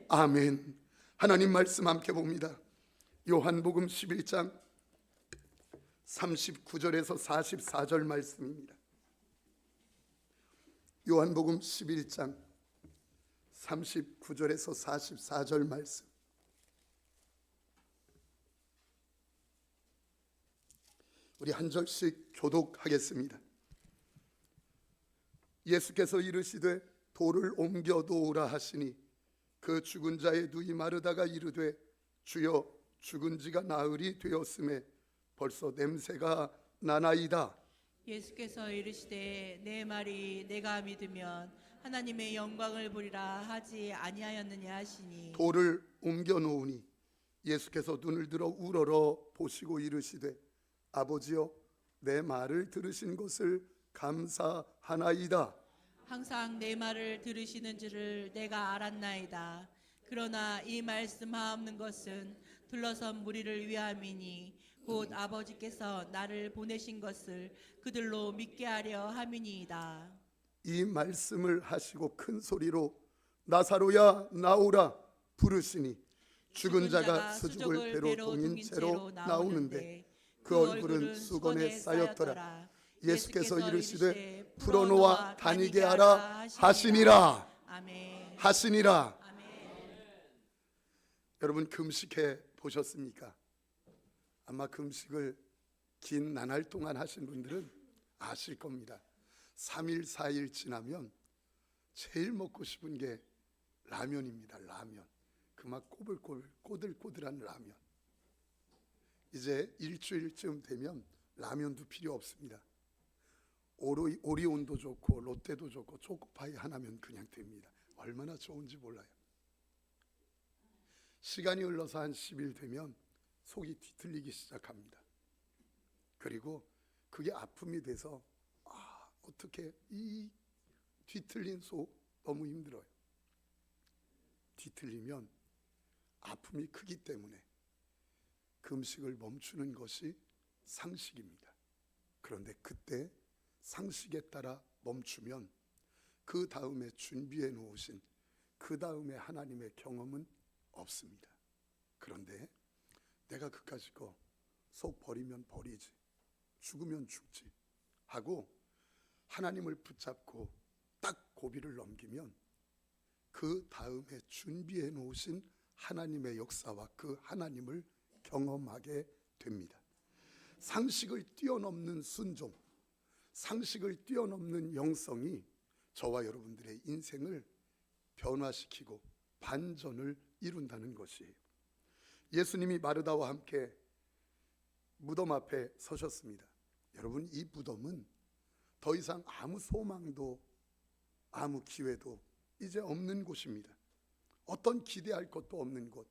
아멘. 하나님 말씀 함께 봅니다. 요한복음 11장 39절에서 44절 말씀입니다. 요한복음 11장 39절에서 44절 말씀. 우리 한 절씩 교독하겠습니다. 예수께서 이르시되 돌을 옮겨 놓으라 하시니 그 죽은 자의 눈이 마르다가 이르되 주여 죽은 지가 나흘이 되었음에 벌써 냄새가 나나이다. 예수께서 이르시되 내 말이 내가 믿으면 하나님의 영광을 보리라 하지 아니하였느냐 하시니 돌을 옮겨 놓으니 예수께서 눈을 들어 우러러 보시고 이르시되 아버지여 내 말을 들으신 것을 감사하나이다. 항상 내 말을 들으시는 줄을 내가 알았나이다. 그러나 이 말씀하옵는 것은 둘러선 무리를 위함이니 곧 아버지께서 나를 보내신 것을 그들로 믿게 하려 함이니이다. 이 말씀을 하시고 큰 소리로 나사로야 나오라 부르시니 죽은 자가 수죽을 배로 동인 채로 나오는데 그 얼굴은 수건에 쌓였더라. 예수께서 이르시되 풀어놓아 다니게 하라 하시니라. 아멘. 하시니라. 아멘. 여러분 금식해 보셨습니까? 아마 금식을 긴 나날 동안 하신 분들은 아실 겁니다. 3일 4일 지나면 제일 먹고 싶은 게 라면입니다. 라면. 그 막 꼬들꼬들한 라면. 이제 일주일쯤 되면 라면도 필요 없습니다. 오리온도 좋고 롯데도 좋고 초코파이 하나면 그냥 됩니다. 얼마나 좋은지 몰라요. 시간이 흘러서 한 10일 되면 속이 뒤틀리기 시작합니다. 그리고 그게 아픔이 돼서 어떻게 이 뒤틀린 속 너무 힘들어요. 뒤틀리면 아픔이 크기 때문에 금식을 멈추는 것이 상식입니다. 그런데 그때 상식에 따라 멈추면 그 다음에 준비해 놓으신 그 다음에 하나님의 경험은 없습니다. 그런데 내가 그까짓 거 속 버리면 버리지, 죽으면 죽지 하고 하나님을 붙잡고 딱 고비를 넘기면 그 다음에 준비해 놓으신 하나님의 역사와 그 하나님을 경험하게 됩니다. 상식을 뛰어넘는 순종, 상식을 뛰어넘는 영성이 저와 여러분들의 인생을 변화시키고 반전을 이룬다는 것이에요. 예수님이 마르다와 함께 무덤 앞에 서셨습니다. 여러분, 이 무덤은 더 이상 아무 소망도 아무 기회도 이제 없는 곳입니다. 어떤 기대할 것도 없는 곳,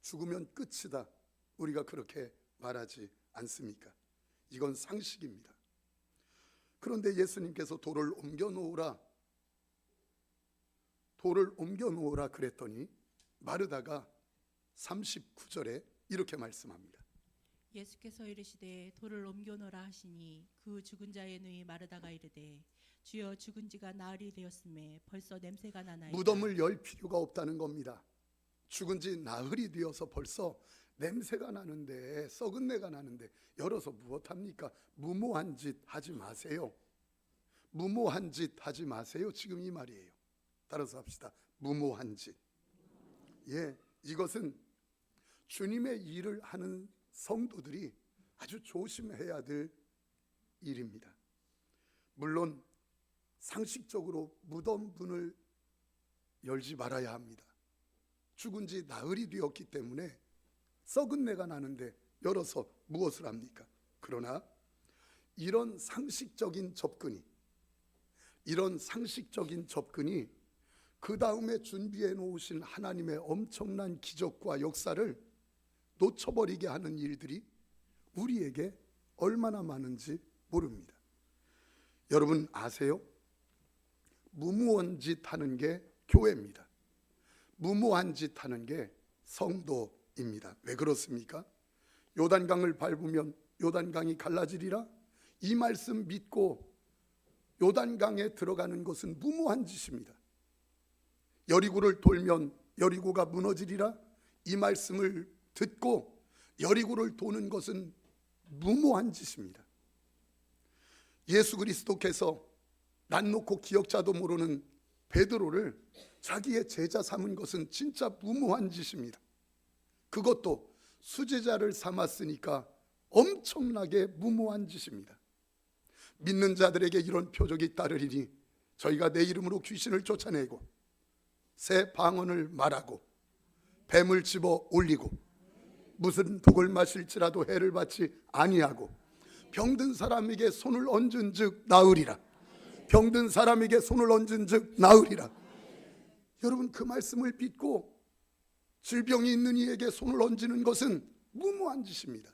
죽으면 끝이다, 우리가 그렇게 말하지 않습니까? 이건 상식입니다. 그런데 예수님께서 돌을 옮겨 놓으라 그랬더니 마르다가 39절에 이렇게 말씀합니다. 예수께서 이르시되 돌을 옮겨 놓으라 하시니 그 죽은 자의 눈이 마르다가 이르되 주여 죽은 지가 나흘이 되었음에 벌써 냄새가 나나이다. 무덤을 열 필요가 없다는 겁니다. 죽은 지 나흘이 되어서 벌써 냄새가 나는데, 썩은 내가 나는데 열어서 무엇합니까? 무모한 짓 하지 마세요. 무모한 짓 하지 마세요. 지금 이 말이에요. 따라서 합시다. 무모한 짓. 이것은 주님의 일을 하는 성도들이 아주 조심해야 될 일입니다. 물론 상식적으로 무덤 문을 열지 말아야 합니다. 죽은 지 나흘이 되었기 때문에 썩은 내가 나는데 열어서 무엇을 합니까? 그러나 이런 상식적인 접근이 그 다음에 준비해 놓으신 하나님의 엄청난 기적과 역사를 놓쳐버리게 하는 일들이 우리에게 얼마나 많은지 모릅니다. 여러분 아세요? 무모한 짓 하는 게 교회입니다. 무모한 짓 하는 게 성도입니다. 왜 그렇습니까? 요단강을 밟으면 요단강이 갈라지리라. 이 말씀 믿고 요단강에 들어가는 것은 무모한 짓입니다. 여리고를 돌면 여리고가 무너지리라. 이 말씀을 듣고 여리고를 도는 것은 무모한 짓입니다. 예수 그리스도께서 난 놓고 기억자도 모르는 베드로를 자기의 제자 삼은 것은 진짜 무모한 짓입니다. 그것도 수제자를 삼았으니까 엄청나게 무모한 짓입니다. 믿는 자들에게 이런 표적이 따르리니 저희가 내 이름으로 귀신을 쫓아내고 새 방언을 말하고 뱀을 집어 올리고 무슨 독을 마실지라도 해를 받지 아니하고 병든 사람에게 손을 얹은 즉 나으리라. 병든 사람에게 손을 얹은 즉 나으리라. 여러분, 그 말씀을 믿고 질병이 있는 이에게 손을 얹는 것은 무모한 짓입니다.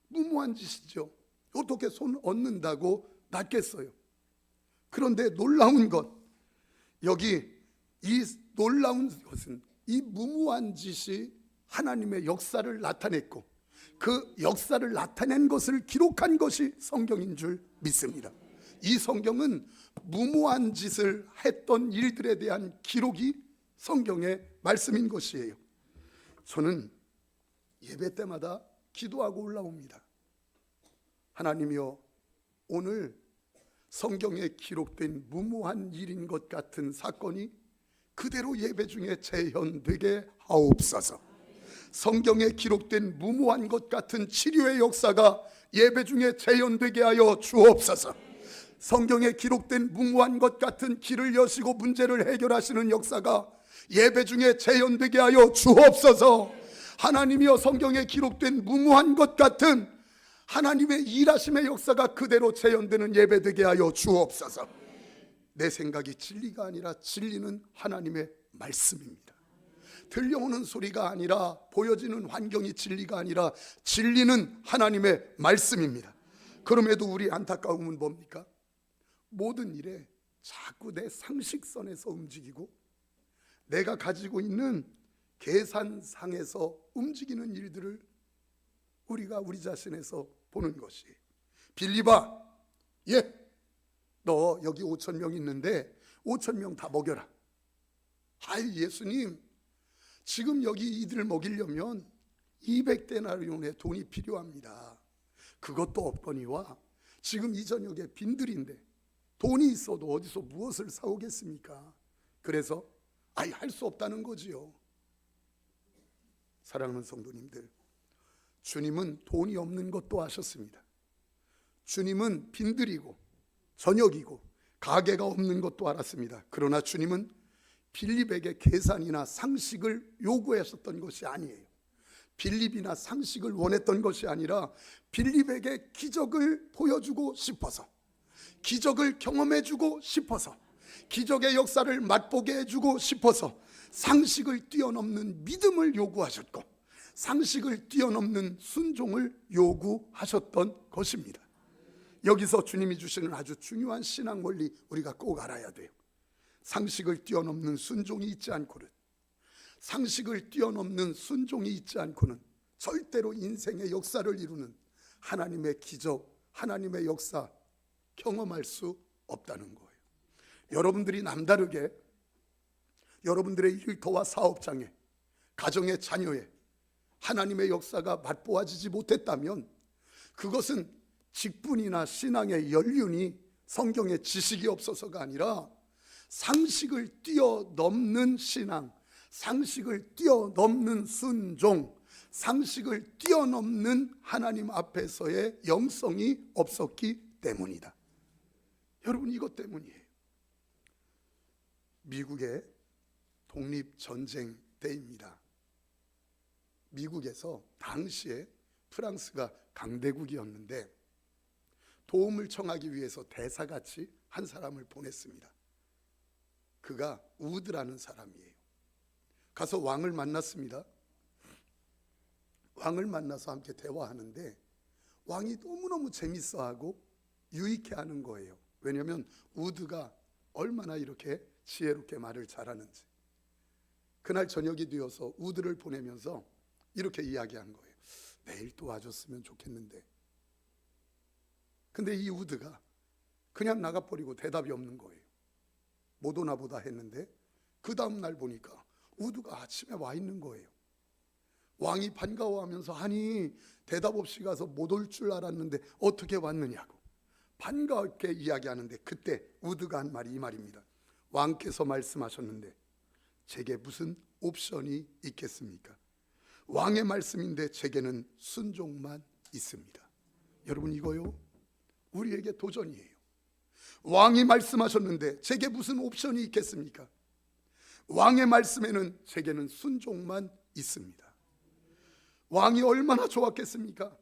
무모한 짓이죠. 어떻게 손 얹는다고 낫겠어요? 그런데 놀라운 것, 여기 이 놀라운 것은 이 무모한 짓이 하나님의 역사를 나타냈고 그 역사를 나타낸 것을 기록한 것이 성경인 줄 믿습니다. 이 성경은 무모한 짓을 했던 일들에 대한 기록이 성경의 말씀인 것이에요. 저는 예배 때마다 기도하고 올라옵니다. 하나님이여, 오늘 성경에 기록된 무모한 일인 것 같은 사건이 그대로 예배 중에 재현되게 하옵소서. 성경에 기록된 무모한 것 같은 치료의 역사가 예배 중에 재현되게 하여 주옵소서. 성경에 기록된 무모한 것 같은 길을 여시고 문제를 해결하시는 역사가 예배 중에 재현되게 하여 주옵소서. 하나님이여, 성경에 기록된 무모한 것 같은 하나님의 일하심의 역사가 그대로 재현되는 예배되게 하여 주옵소서. 내 생각이 진리가 아니라 진리는 하나님의 말씀입니다. 들려오는 소리가 아니라 보여지는 환경이 진리가 아니라 진리는 하나님의 말씀입니다. 그럼에도 우리 안타까움은 뭡니까? 모든 일에 자꾸 내 상식선에서 움직이고 내가 가지고 있는 계산상에서 움직이는 일들을 우리가 우리 자신에서 보는 것이, 빌리바, 너 여기 5,000명 있는데 5,000명 다 먹여라. 아이, 예수님, 지금 여기 이들을 먹이려면 200데나리온의 돈이 필요합니다. 그것도 없거니와 지금 이 저녁에 빈들인데 돈이 있어도 어디서 무엇을 사오겠습니까? 그래서 할 수 없다는 거지요. 사랑하는 성도님들, 주님은 돈이 없는 것도 아셨습니다. 주님은 빈들이고 저녁이고 가게가 없는 것도 알았습니다. 그러나 주님은 빌립에게 계산이나 상식을 요구하셨던 것이 아니에요. 빌립이나 상식을 원했던 것이 아니라 빌립에게 기적을 보여주고 싶어서, 기적을 경험해주고 싶어서, 기적의 역사를 맛보게 해주고 싶어서 상식을 뛰어넘는 믿음을 요구하셨고 상식을 뛰어넘는 순종을 요구하셨던 것입니다. 여기서 주님이 주시는 아주 중요한 신앙 원리 우리가 꼭 알아야 돼요. 상식을 뛰어넘는 순종이 있지 않고는, 상식을 뛰어넘는 순종이 있지 않고는 절대로 인생의 역사를 이루는 하나님의 기적, 하나님의 역사 경험할 수 없다는 거예요. 여러분들이 남다르게 여러분들의 일터와 사업장에, 가정의 자녀에 하나님의 역사가 맛보아지지 못했다면 그것은 직분이나 신앙의 연륜이 성경의 지식이 없어서가 아니라 상식을 뛰어넘는 신앙, 상식을 뛰어넘는 순종, 상식을 뛰어넘는 하나님 앞에서의 영성이 없었기 때문이다. 여러분, 이것 때문이에요. 미국의 독립전쟁 때입니다. 미국에서 당시에 프랑스가 강대국이었는데 도움을 청하기 위해서 대사같이 한 사람을 보냈습니다. 그가 우드라는 사람이에요. 가서 왕을 만났습니다. 왕을 만나서 함께 대화하는데 왕이 너무너무 재밌어하고 유익해하는 거예요. 왜냐하면 우드가 얼마나 이렇게 지혜롭게 말을 잘하는지. 그날 저녁이 되어서 우드를 보내면서 이렇게 이야기한 거예요. 내일 또 와줬으면 좋겠는데. 근데 이 우드가 그냥 나가버리고 대답이 없는 거예요. 못 오나 보다 했는데 그 다음 날 보니까 우드가 아침에 와 있는 거예요. 왕이 반가워하면서 아니 대답 없이 가서 못 올 줄 알았는데 어떻게 왔느냐고 반갑게 이야기하는데 그때 우드가 한 말이 이 말입니다. 왕께서 말씀하셨는데 제게 무슨 옵션이 있겠습니까? 왕의 말씀인데 제게는 순종만 있습니다. 여러분 이거요 우리에게 도전이에요. 왕이 말씀하셨는데 제게 무슨 옵션이 있겠습니까? 왕의 말씀에는 제게는 순종만 있습니다. 왕이 얼마나 좋았겠습니까?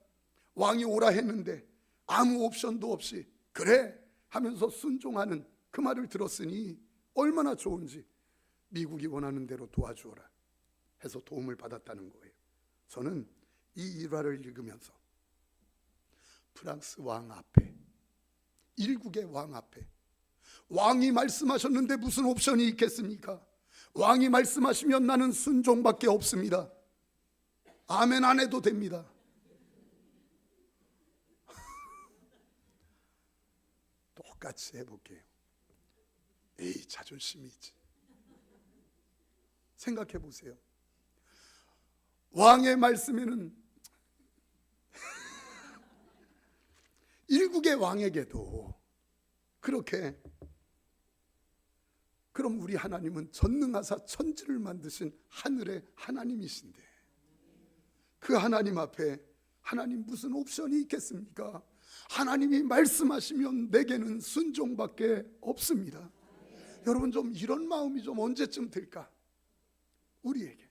왕이 오라 했는데 아무 옵션도 없이 그래 하면서 순종하는 그 말을 들었으니 얼마나 좋은지 미국이 원하는 대로 도와주어라 해서 도움을 받았다는 거예요. 저는 이 일화를 읽으면서 프랑스 왕 앞에, 일국의 왕 앞에 왕이 말씀하셨는데 무슨 옵션이 있겠습니까? 왕이 말씀하시면 나는 순종밖에 없습니다. 아멘 안 해도 됩니다. 똑같이 해볼게요. 에이 자존심이 있지. 생각해 보세요. 왕의 말씀에는 일국의 왕에게도 그렇게 그럼 우리 하나님은 전능하사 천지를 만드신 하늘의 하나님이신데 그 하나님 앞에 하나님 무슨 옵션이 있겠습니까? 하나님이 말씀하시면 내게는 순종밖에 없습니다. 여러분 좀 이런 마음이 좀 언제쯤 들까? 우리에게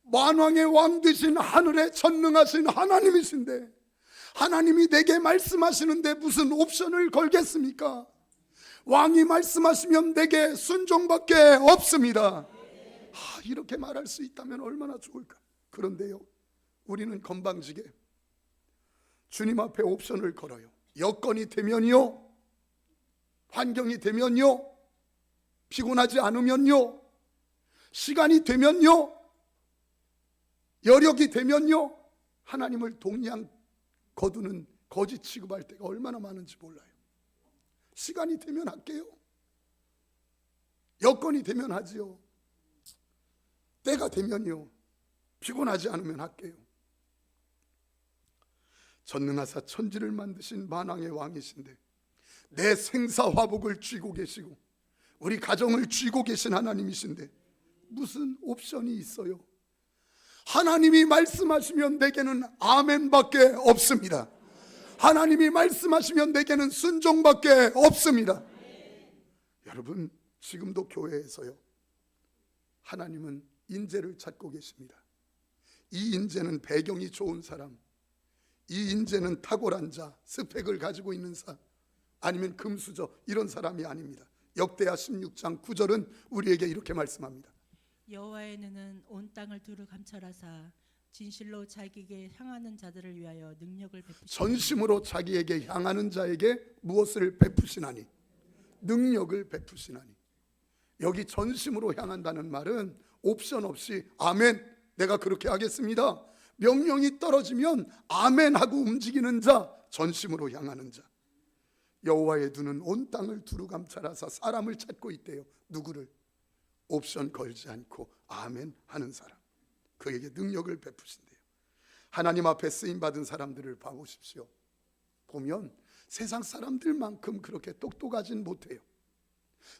만왕의 왕 되신 하늘에 전능하신 하나님이신데 하나님이 내게 말씀하시는데 무슨 옵션을 걸겠습니까? 왕이 말씀하시면 내게 순종밖에 없습니다. 이렇게 말할 수 있다면 얼마나 좋을까? 그런데요 우리는 건방지게 주님 앞에 옵션을 걸어요. 여건이 되면요, 환경이 되면요, 피곤하지 않으면요, 시간이 되면요, 여력이 되면요, 하나님을 동양 거두는 거짓 취급할 때가 얼마나 많은지 몰라요. 시간이 되면 할게요. 여건이 되면 하지요. 때가 되면요, 피곤하지 않으면 할게요. 전능하사 천지를 만드신 만왕의 왕이신데 내 생사화복을 쥐고 계시고 우리 가정을 쥐고 계신 하나님이신데 무슨 옵션이 있어요? 하나님이 말씀하시면 내게는 아멘밖에 없습니다. 하나님이 말씀하시면 내게는 순종밖에 없습니다. 여러분 지금도 교회에서요 하나님은 인재를 찾고 계십니다. 이 인재는 배경이 좋은 사람, 이 인재는 탁월한 자, 스펙을 가지고 있는 사람, 아니면 금수저 이런 사람이 아닙니다. 역대하 16장 9절은 우리에게 이렇게 말씀합니다. 여호와의 눈은 온 땅을 두루 감찰하사 진실로 자기에게 향하는 자들을 위하여 능력을 베푸시나니 전심으로 자기에게 향하는 자에게 무엇을 베푸시나니? 능력을 베푸시나니. 여기 전심으로 향한다는 말은 옵션 없이 아멘 내가 그렇게 하겠습니다, 명령이 떨어지면 아멘 하고 움직이는 자, 전심으로 향하는 자. 여호와의 눈은 온 땅을 두루 감찰하사 사람을 찾고 있대요. 누구를? 옵션 걸지 않고 아멘 하는 사람, 그에게 능력을 베푸신대요. 하나님 앞에 쓰임받은 사람들을 봐보십시오. 보면 세상 사람들만큼 그렇게 똑똑하진 못해요.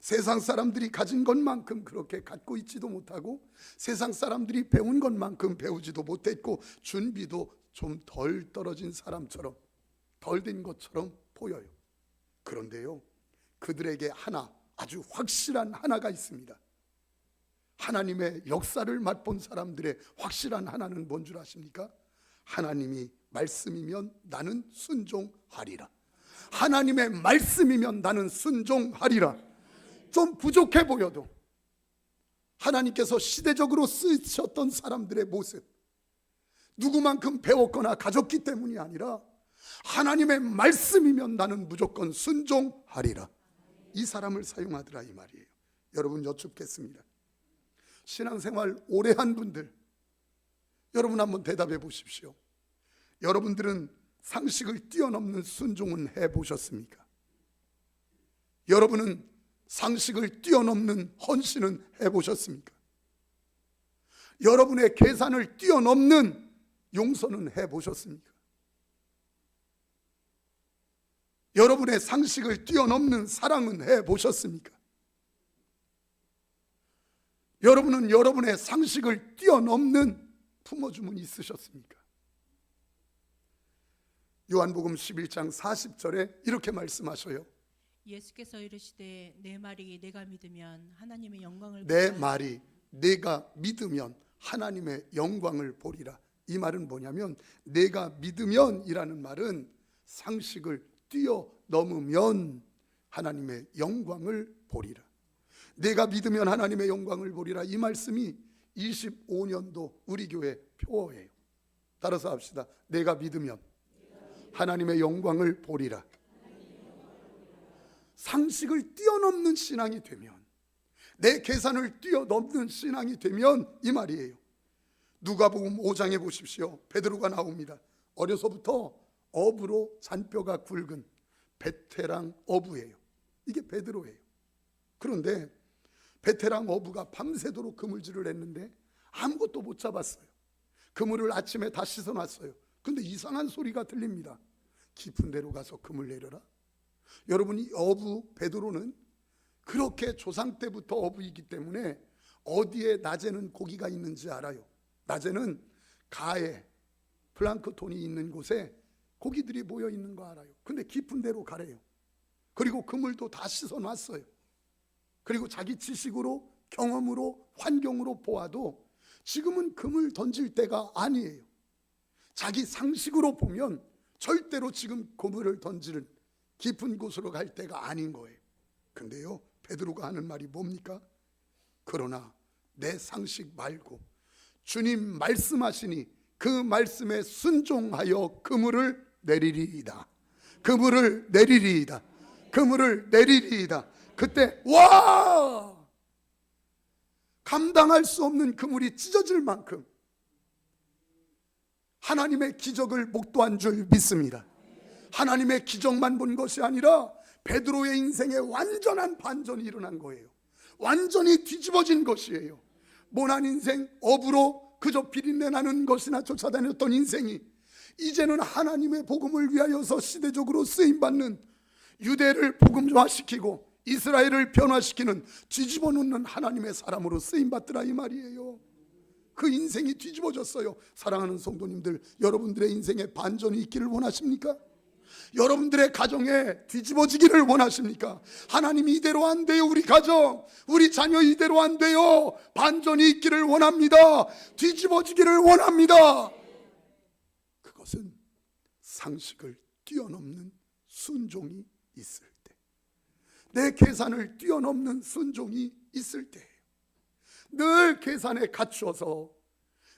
세상 사람들이 가진 것만큼 그렇게 갖고 있지도 못하고 세상 사람들이 배운 것만큼 배우지도 못했고 준비도 좀 덜 떨어진 사람처럼 덜 된 것처럼 보여요. 그런데요 그들에게 하나 아주 확실한 하나가 있습니다. 하나님의 역사를 맛본 사람들의 확실한 하나는 뭔 줄 아십니까? 하나님이 말씀이면 나는 순종하리라. 하나님의 말씀이면 나는 순종하리라. 좀 부족해 보여도 하나님께서 시대적으로 쓰셨던 사람들의 모습, 누구만큼 배웠거나 가졌기 때문이 아니라 하나님의 말씀이면 나는 무조건 순종하리라. 이 사람을 사용하더라 이 말이에요. 여러분 여쭙겠습니다. 신앙생활 오래 한 분들, 여러분 한번 대답해 보십시오. 여러분들은 상식을 뛰어넘는 순종은 해보셨습니까? 여러분은 상식을 뛰어넘는 헌신은 해보셨습니까? 여러분의 계산을 뛰어넘는 용서는 해보셨습니까? 여러분의 상식을 뛰어넘는 사랑은 해보셨습니까? 여러분은 여러분의 상식을 뛰어넘는 품어줌은 있으셨습니까? 요한복음 11장 40절에 이렇게 말씀하셔요. 예수께서 이르시되 내 말이 내가 믿으면 하나님의 영광을 내 보리라. 말이 내가 믿으면 하나님의 영광을 보리라. 이 말은 뭐냐면, 내가 믿으면 이라는 말은 상식을 뛰어넘으면 하나님의 영광을 보리라. 내가 믿으면 하나님의 영광을 보리라. 이 말씀이 25년도 우리 교회 표어예요. 따라서 합시다. 내가 믿으면 하나님의 영광을 보리라. 상식을 뛰어넘는 신앙이 되면, 내 계산을 뛰어넘는 신앙이 되면 이 말이에요. 누가복음 5장에 보십시오. 베드로가 나옵니다. 어려서부터 어부로 잔뼈가 굵은 베테랑 어부예요. 이게 베드로예요. 그런데 베테랑 어부가 밤새도록 그물질을 했는데 아무것도 못 잡았어요. 그물을 아침에 다 씻어놨어요. 근데 이상한 소리가 들립니다. 깊은 데로 가서 그물 내려라. 여러분, 이 어부 베드로는 그렇게 조상 때부터 어부이기 때문에 어디에 낮에는 고기가 있는지 알아요. 낮에는 가에 플랑크톤이 있는 곳에 고기들이 모여 있는 거 알아요. 근데 깊은 데로 가래요. 그리고 그물도 다 씻어놨어요. 그리고 자기 지식으로, 경험으로, 환경으로 보아도 지금은 그물 던질 때가 아니에요. 자기 상식으로 보면 절대로 지금 그물을 던지는 깊은 곳으로 갈 때가 아닌 거예요. 근데요, 베드로가 하는 말이 뭡니까? 그러나 내 상식 말고 주님 말씀하시니 그 말씀에 순종하여 그물을 내리리이다. 그물을 내리리이다. 그물을 내리리이다. 그때 와! 감당할 수 없는 그물이 찢어질 만큼 하나님의 기적을 목도한 줄 믿습니다. 하나님의 기적만 본 것이 아니라 베드로의 인생에 완전한 반전이 일어난 거예요. 완전히 뒤집어진 것이에요. 모난 인생, 어부로 그저 비린내 나는 것이나 쫓아다녔던 인생이 이제는 하나님의 복음을 위하여서 시대적으로 쓰임받는, 유대를 복음화시키고 이스라엘을 변화시키는, 뒤집어 놓는 하나님의 사람으로 쓰임받더라 이 말이에요. 그 인생이 뒤집어졌어요. 사랑하는 성도님들, 여러분들의 인생에 반전이 있기를 원하십니까? 여러분들의 가정에 뒤집어지기를 원하십니까? 하나님이 이대로 안 돼요. 우리 가정, 우리 자녀 이대로 안 돼요. 반전이 있기를 원합니다. 뒤집어지기를 원합니다. 그것은 상식을 뛰어넘는 순종이 있을 때, 내 계산을 뛰어넘는 순종이 있을 때예요. 늘 계산에 갇혀서,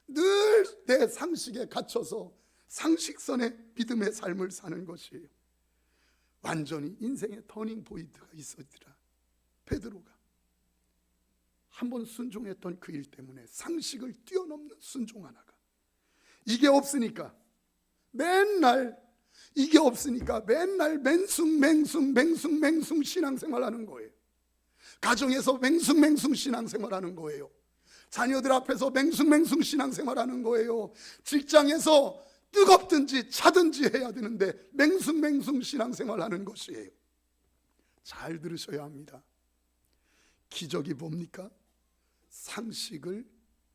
늘 내 상식에 갇혀서 상식선의 믿음의 삶을 사는 것이에요. 완전히 인생의 터닝 포인트가 있었더라. 베드로가 한번 순종했던 그 일 때문에 상식을 뛰어넘는 순종 하나가, 이게 없으니까 맨날 맹숭 신앙생활하는 거예요. 가정에서 맹숭 신앙생활하는 거예요. 자녀들 앞에서 맹숭 신앙생활하는 거예요. 직장에서 뜨겁든지 차든지 해야 되는데 맹숭 신앙생활하는 것이에요. 잘 들으셔야 합니다. 기적이 뭡니까? 상식을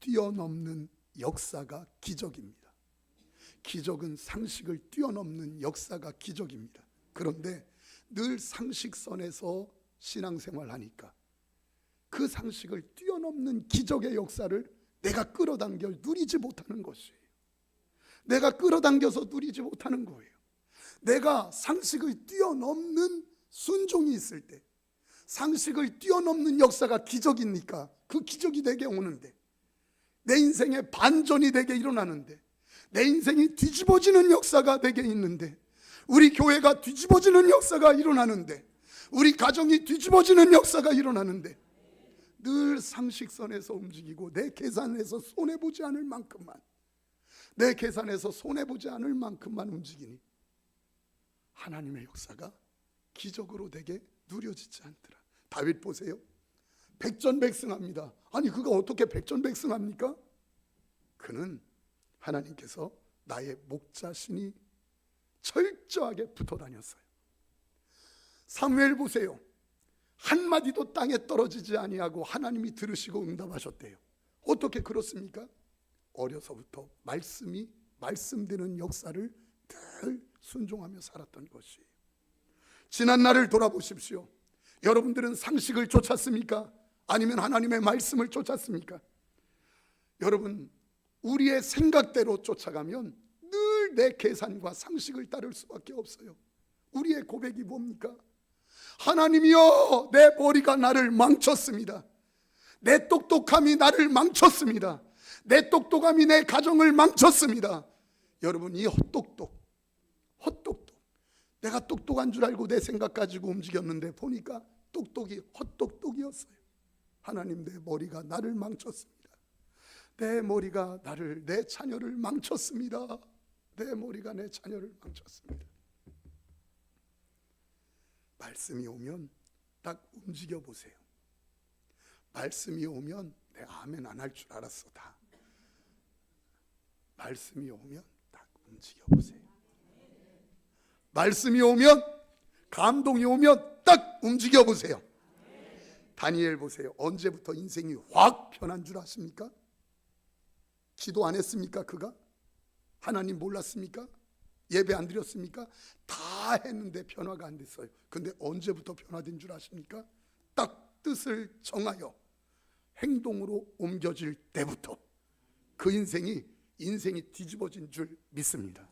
뛰어넘는 역사가 기적입니다. 기적은 상식을 뛰어넘는 역사가 기적입니다. 그런데 늘 상식선에서 신앙생활하니까 그 상식을 뛰어넘는 기적의 역사를 내가 끌어당겨 누리지 못하는 것이에요. 내가 끌어당겨서 누리지 못하는 거예요. 내가 상식을 뛰어넘는 순종이 있을 때, 상식을 뛰어넘는 역사가 기적이니까 그 기적이 내게 오는데, 내 인생에 반전이 되게 일어나는데, 내 인생이 뒤집어지는 역사가 되게 있는데, 우리 교회가 뒤집어지는 역사가 일어나는데, 우리 가정이 뒤집어지는 역사가 일어나는데, 늘 상식선에서 움직이고 내 계산에서 손해보지 않을 만큼만, 내 계산에서 손해보지 않을 만큼만 움직이니 하나님의 역사가 기적으로 되게 누려지지 않더라. 다윗 보세요. 백전백승합니다. 아니 그가 어떻게 백전백승합니까? 그는 하나님께서 나의 목자시니 철저하게 붙어 다녔어요. 사무엘 보세요. 한마디도 땅에 떨어지지 아니하고 하나님이 들으시고 응답하셨대요. 어떻게 그렇습니까? 어려서부터 말씀되는 역사를 늘 순종하며 살았던 것이에요. 지난 날을 돌아보십시오. 여러분들은 상식을 쫓았습니까? 아니면 하나님의 말씀을 쫓았습니까? 여러분, 우리의 생각대로 쫓아가면 늘 내 계산과 상식을 따를 수밖에 없어요. 우리의 고백이 뭡니까? 하나님이여, 내 머리가 나를 망쳤습니다. 내 똑똑함이 나를 망쳤습니다. 내 똑똑함이 내 가정을 망쳤습니다. 여러분, 이 헛똑똑, 내가 똑똑한 줄 알고 내 생각 가지고 움직였는데 보니까 똑똑이 헛똑똑이었어요. 하나님, 내 머리가 나를 망쳤습니다. 내 머리가 내 자녀를 망쳤습니다. 내 머리가 내 자녀를 망쳤습니다. 말씀이 오면 딱 움직여 보세요. 말씀이 오면 내가 아멘 안 할 줄 알았어. 다 말씀이 오면 딱 움직여 보세요. 말씀이 오면, 감동이 오면 딱 움직여 보세요. 다니엘 보세요. 언제부터 인생이 확 변한 줄 아십니까? 기도 안 했습니까? 그가 하나님 몰랐습니까? 예배 안 드렸습니까? 다 했는데 변화가 안 됐어요. 근데 언제부터 변화된 줄 아십니까? 딱 뜻을 정하여 행동으로 옮겨질 때부터 그 인생이 뒤집어진 줄 믿습니다.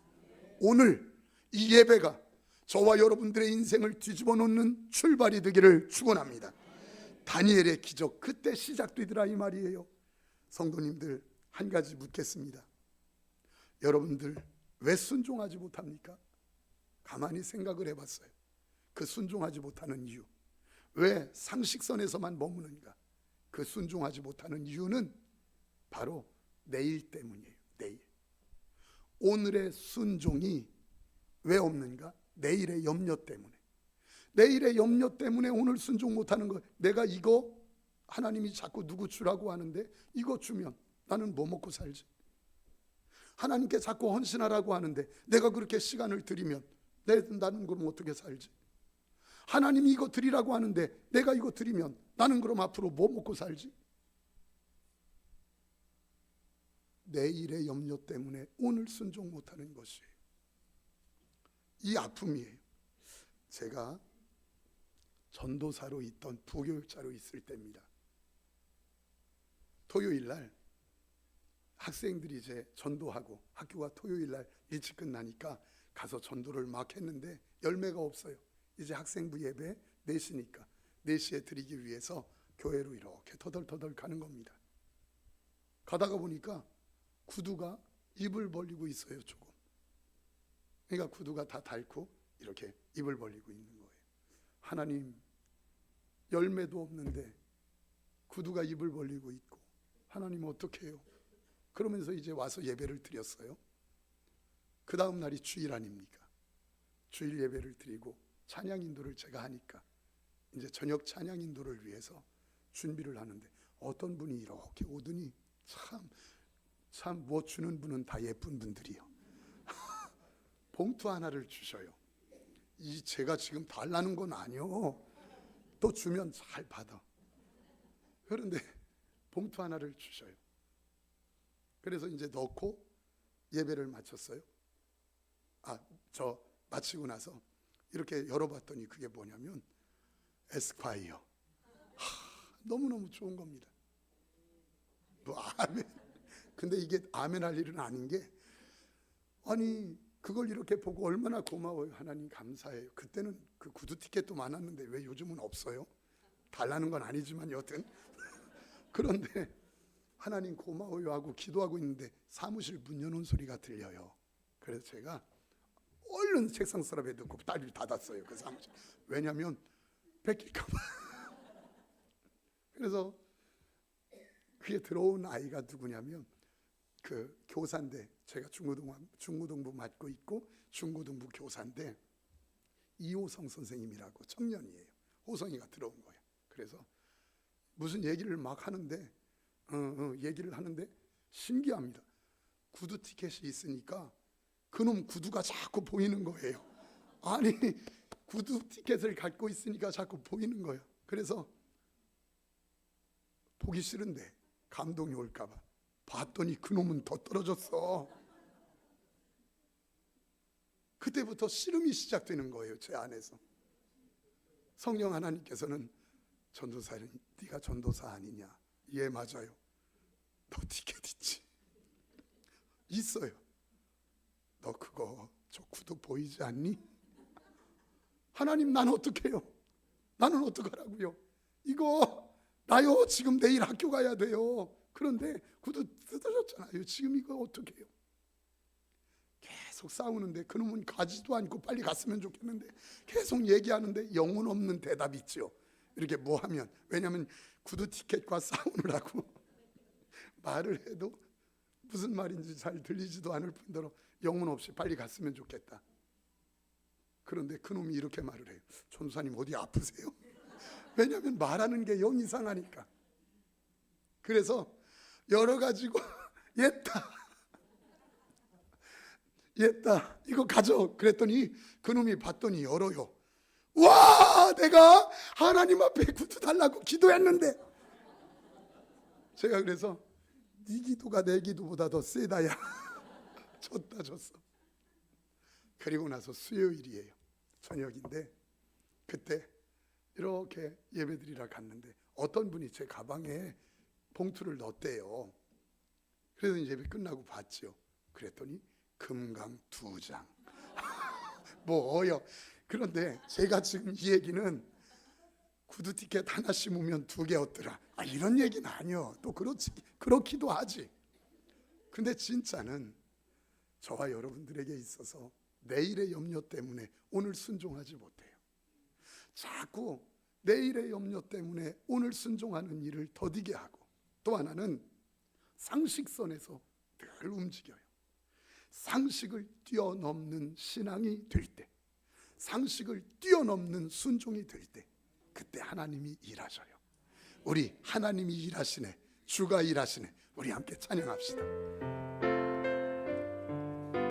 오늘 이 예배가 저와 여러분들의 인생을 뒤집어 놓는 출발이 되기를 축원합니다. 다니엘의 기적 그때 시작되더라 이 말이에요. 성도님들, 한 가지 묻겠습니다. 여러분들 왜 순종하지 못합니까? 가만히 생각을 해봤어요. 그 순종하지 못하는 이유, 왜 상식선에서만 머무는가? 그 순종하지 못하는 이유는 바로 내일 때문이에요. 내일. 오늘의 순종이 왜 없는가? 내일의 염려 때문에. 내일의 염려 때문에 오늘 순종 못하는 거. 내가 이거 하나님이 자꾸 누구 주라고 하는데 이거 주면 나는 뭐 먹고 살지? 하나님께 자꾸 헌신하라고 하는데 내가 그렇게 시간을 드리면 나는 그럼 어떻게 살지? 하나님이 이거 드리라고 하는데 내가 이거 드리면 나는 그럼 앞으로 뭐 먹고 살지? 내일의 염려 때문에 오늘 순종 못하는 것이에요. 이 아픔이에요. 제가 전도사로 있던 부교육자로 있을 때입니다. 토요일 날 학생들이 이제 전도하고 학교가 토요일 날 일찍 끝나니까 가서 전도를 막 했는데 열매가 없어요. 이제 학생부 예배 4시니까 4시에 드리기 위해서 교회로 이렇게 터덜터덜 가는 겁니다. 가다가 보니까 구두가 입을 벌리고 있어요. 조금. 그러니까 구두가 다 닳고 이렇게 입을 벌리고 있는 거예요. 하나님, 열매도 없는데 구두가 입을 벌리고 있고 하나님 어떻게 해요? 그러면서 이제 와서 예배를 드렸어요. 그 다음 날이 주일 아닙니까? 주일 예배를 드리고 찬양 인도를 제가 하니까 이제 저녁 찬양 인도를 위해서 준비를 하는데 어떤 분이 이렇게 오더니 참 뭐 주는 분은 다 예쁜 분들이요. 봉투 하나를 주셔요. 제가 지금 달라는 건 아니요. 또 주면 잘 받아. 그런데 봉투 하나를 주셔요. 그래서 이제 넣고 예배를 마쳤어요. 저 마치고 나서 이렇게 열어봤더니 그게 뭐냐면 에스콰이어. 너무너무 좋은 겁니다. 뭐 아멘. 근데 이게 아멘 할 일은 아닌 게, 아니 그걸 이렇게 보고 얼마나 고마워요. 하나님 감사해요. 그때는 그 구두 티켓도 많았는데 왜 요즘은 없어요? 달라는 건 아니지만 여튼 그런데 하나님 고마워요 하고 기도하고 있는데 사무실 문 여는 소리가 들려요. 그래서 제가 얼른 책상 서랍에 넣고 다리를 닫았어요. 그 사무실. 왜냐하면 뺏길까 봐. 그래서 그게 들어온 아이가 누구냐면 그 교사인데, 제가 중고등부 맡고 있고 중고등부 교사인데 이호성 선생님이라고 청년이에요. 호성이가 들어온 거예요. 그래서 무슨 얘기를 막 하는데 얘기를 하는데 신기합니다. 구두 티켓이 있으니까 그놈 구두가 자꾸 보이는 거예요. 아니 구두 티켓을 갖고 있으니까 자꾸 보이는 거예요. 그래서 보기 싫은데 감동이 올까 봐 봤더니 그놈은 더 떨어졌어. 그때부터 씨름이 시작되는 거예요. 제 안에서. 성령 하나님께서는 전도사는 네가 전도사 아니냐? 예, 맞아요. 너 티켓 있지? 있어요. 너 그거 저 구두 보이지 않니? 하나님, 난 어떡해요? 나는 어떡하라고요? 이거 나요. 지금 내일 학교 가야 돼요. 그런데 구두 뜯어졌잖아요. 지금 이거 어떡해요? 계속 싸우는데 그놈은 가지도 않고 빨리 갔으면 좋겠는데 계속 얘기하는데 영혼 없는 대답 있죠. 이렇게 뭐 하면, 왜냐하면 구두 티켓과 싸우느라고 말을 해도 무슨 말인지 잘 들리지도 않을 뿐더러 영혼 없이 빨리 갔으면 좋겠다. 그런데 그놈이 이렇게 말을 해요. 전도사님 어디 아프세요? 왜냐하면 말하는 게 영 이상하니까. 그래서 여러 가지고 옛다 이거 가져 그랬더니 그놈이 봤더니 열어요. 와, 내가 하나님 앞에 구두 달라고 기도했는데. 제가 그래서 네 기도가 내 기도보다 더 세다야. 졌어. 그리고 나서 수요일이에요. 저녁인데 그때 이렇게 예배드리러 갔는데 어떤 분이 제 가방에 봉투를 넣었대요. 그래서 이제 예배 끝나고 봤죠. 그랬더니 금강 2장. 뭐요? 그런데 제가 지금 이 얘기는 구두 티켓 하나 심으면 2개 얻더라. 이런 얘기는 아니요. 또 그렇기도 하지. 근데 진짜는 저와 여러분들에게 있어서 내일의 염려 때문에 오늘 순종하지 못해요. 자꾸 내일의 염려 때문에 오늘 순종하는 일을 더디게 하고, 또 하나는 상식선에서 늘 움직여요. 상식을 뛰어넘는 신앙이 될 때, 상식을 뛰어넘는 순종이 될 때, 그때 하나님이 일하셔요. 우리 하나님이 일하시네, 주가 일하시네. 우리 함께 찬양합시다.